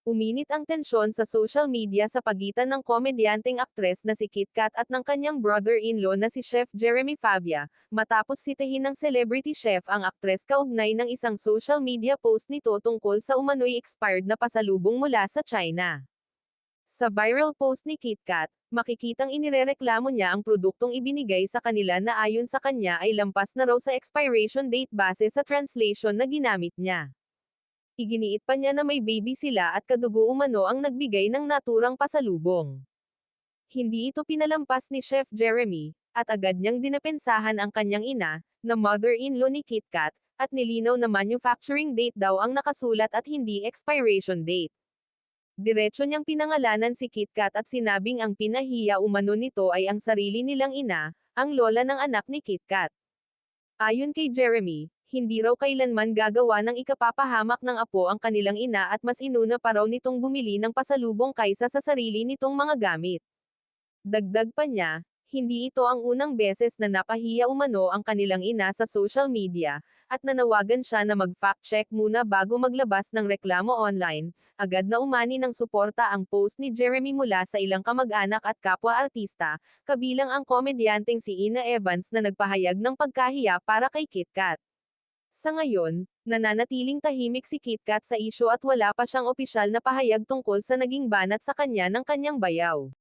Uminit ang tensyon sa social media sa pagitan ng komedyanteng aktres na si Kit Kat at ng kanyang brother-in-law na si Chef Jeremy Fabia, matapos sitahin ng celebrity chef ang aktres kaugnay ng isang social media post nito tungkol sa umano'y expired na pasalubong mula sa China. Sa viral post ni Kit Kat, makikitang inirereklamo niya ang produktong ibinigay sa kanila na ayon sa kanya ay lampas na raw sa expiration date base sa translation na ginamit niya. Iginiit pa niya na may baby sila at kadugo umano ang nagbigay ng naturang pasalubong. Hindi ito pinalampas ni Chef Jeremy, at agad niyang dinapensahan ang kanyang ina, na mother-in-law ni Kit Kat, at nilinaw na manufacturing date daw ang nakasulat at hindi expiration date. Diretso niyang pinangalanan si Kit Kat at sinabing ang pinahiya umano nito ay ang sarili nilang ina, ang lola ng anak ni Kit Kat. Ayon kay Jeremy, hindi raw kailanman gagawa ng ikapapahamak ng apo ang kanilang ina at mas inuna pa raw nitong bumili ng pasalubong kaysa sa sarili nitong mga gamit. Dagdag pa niya, hindi ito ang unang beses na napahiya umano ang kanilang ina sa social media, at nanawagan siya na mag-fact check muna bago maglabas ng reklamo online. Agad na umani ng suporta ang post ni Jeremy mula sa ilang kamag-anak at kapwa-artista, kabilang ang komedyanteng si Ina Evans na nagpahayag ng pagkahiya para kay Kit Kat. Sa ngayon, nananatiling tahimik si Kit Kat sa isyu at wala pa siyang opisyal na pahayag tungkol sa naging banat sa kanya ng kanyang bayaw.